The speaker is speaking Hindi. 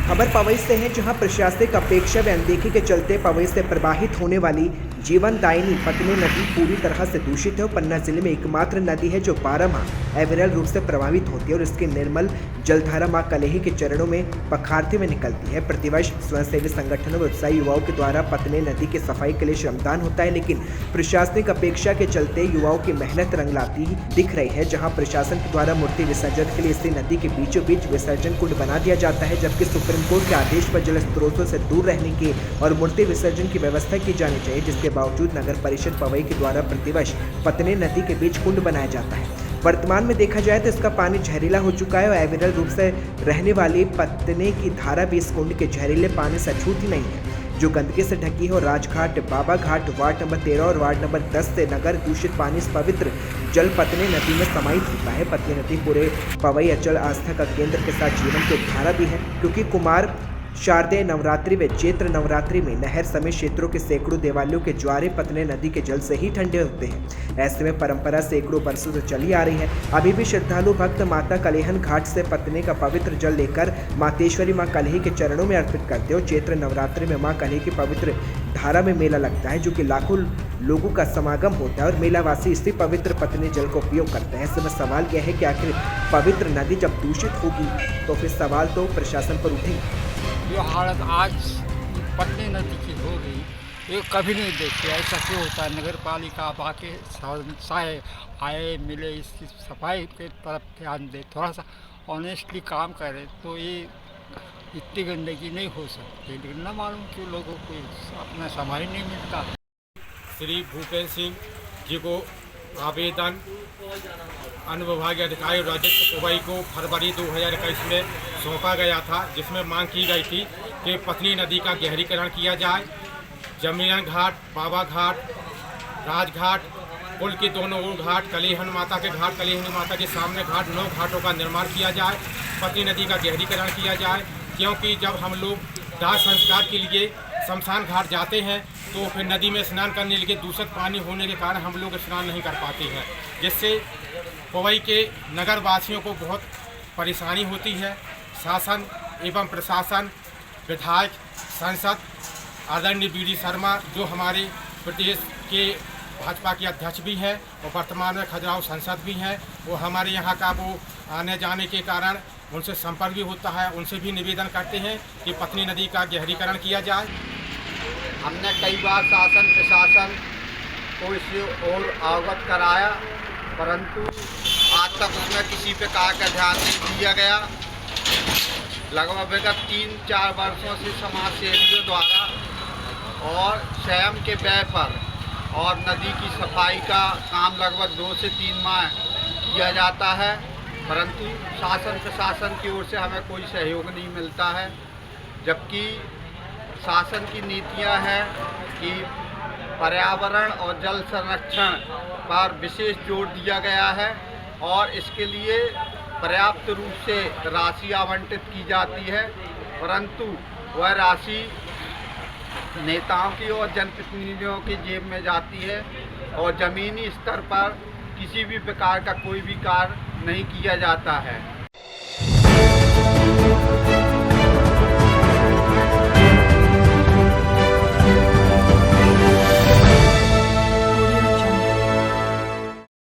खबर पवई से है, जहां प्रशासनिक अपेक्षा व अनदेखी के चलते पवई से प्रवाहित होने वाली जीवनदायिनी पतनी नदी पूरी तरह से दूषित है और पन्ना जिले में एकमात्र नदी है जो 12 माह अविरल रूप से प्रभावित होती है और इसकी निर्मल जलधारा मां कलेही के चरणों में पखारते हुए निकलती है। प्रतिवर्ष स्वयंसेवी संगठनों व उत्साही युवाओं के द्वारा पतनी नदी की सफाई के लिए श्रमदान होता है, लेकिन प्रशासनिक अपेक्षा के चलते युवाओं की मेहनत रंगलाती दिख रही है। जहाँ प्रशासन के द्वारा मूर्ति विसर्जन के लिए इसी नदी के बीचों बीच विसर्जन कुंड बना दिया जाता है, जबकि सुप्रीम कोर्ट के आदेश पर जल स्रोतों से दूर रहने की और मूर्ति विसर्जन की व्यवस्था की जानी चाहिए, जिसके बावजूद नगर परिषद पवई के द्वारा प्रतिवर्ष पतनी नदी के बीच कुंड बनाया जाता है। वर्तमान में देखा जाए तो इसका पानी जहरीला हो चुका है और अविरल रूप से रहने वाली पतनी की धारा भी इस कुंड के जहरीले पानी से अछूती नहीं है, जो गंदगी से ढकी है और राजघाट, बाबा घाट, वार्ड नंबर 13 और वार्ड नंबर 10 से नगर दूषित पानी इस पवित्र जल पतनी नदी में समाहित होता है। पतनी नदी पूरे पवई अचल आस्था का केंद्र के साथ जीवन की धारा भी है, क्योंकि कुमार शारदीय नवरात्रि व चैत्र नवरात्रि में नहर समेत क्षेत्रों के सैकड़ों देवालयों के ज्वारे पतनी नदी के जल से ही ठंडे होते हैं। ऐसे में परंपरा सैकड़ों वर्षों से चली आ रही है। अभी भी श्रद्धालु भक्त माता कलेहन घाट से पतनी का पवित्र जल लेकर मातेश्वरी मां कलेही के चरणों में अर्पित करते हैं और चैत्र नवरात्रि में मां कलेही की पवित्र धारा में मेला लगता है, जो कि लाखों लोगों का समागम होता है और मेलावासी इसी पवित्र पतनी जल का उपयोग करते हैं। ऐसे में सवाल यह है कि आखिर पवित्र नदी जब दूषित होगी तो फिर सवाल तो प्रशासन पर उठेगा। जो हालत आज पतनी नदी की हो गई, ये कभी नहीं देखते। ऐसा क्यों होता है? नगर पालिका अब आके आए मिले, इसकी सफाई के तरफ ध्यान दे, थोड़ा सा ऑनेस्टली काम करे तो ये इतनी गंदगी नहीं हो सकती। लेकिन न मालूम क्यों लोगों को अपना समय नहीं मिलता। श्री भूपेंद्र सिंह जी को आवेदन अनुविभागीय अधिकारी राजस्व पवई को फरवरी 2021 में सौंपा गया था, जिसमें मांग की गई थी कि पतनी नदी का गहरीकरण किया जाए। जमीन घाट, बाबा घाट, राजघाट, पुल के दोनों ओर घाट, कलेहन माता के घाट, कलेहन माता के सामने घाट, 9 घाटों का निर्माण किया जाए, पतनी नदी का गहरीकरण किया जाए। क्योंकि जब हम लोग दाह संस्कार के लिए शमशान घाट जाते हैं तो फिर नदी में स्नान करने के लिए दूषित पानी होने के कारण हम लोग स्नान नहीं कर पाते हैं, जिससे पवई के नगर वासियों को बहुत परेशानी होती है। शासन एवं प्रशासन, विधायक, सांसद आदरणीय बी डी शर्मा, जो हमारे प्रदेश के भाजपा के अध्यक्ष भी हैं और वर्तमान में खजुराहो सांसद भी हैं, वो हमारे यहाँ का वो आने जाने के कारण उनसे संपर्क भी होता है। उनसे भी निवेदन करते हैं कि पतनी नदी का गहरीकरण किया जाए। हमने कई बार शासन प्रशासन को इससे और अवगत कराया, परंतु आज तक उसमें किसी प्रकार का ध्यान नहीं दिया गया। लगभग विगत 3-4 वर्षों से समाज सेवियों द्वारा और स्वयं के व्यय पर और नदी की सफाई का काम लगभग 2 से 3 माह किया जाता है, परंतु शासन प्रशासन की ओर से हमें कोई सहयोग नहीं मिलता है। जबकि शासन की नीतियां हैं कि पर्यावरण और जल संरक्षण पर विशेष जोर दिया गया है और इसके लिए पर्याप्त रूप से राशि आवंटित की जाती है, परंतु वह राशि नेताओं की और जनप्रतिनिधियों की जेब में जाती है और ज़मीनी स्तर पर किसी भी प्रकार का कोई भी कार्य नहीं किया जाता है।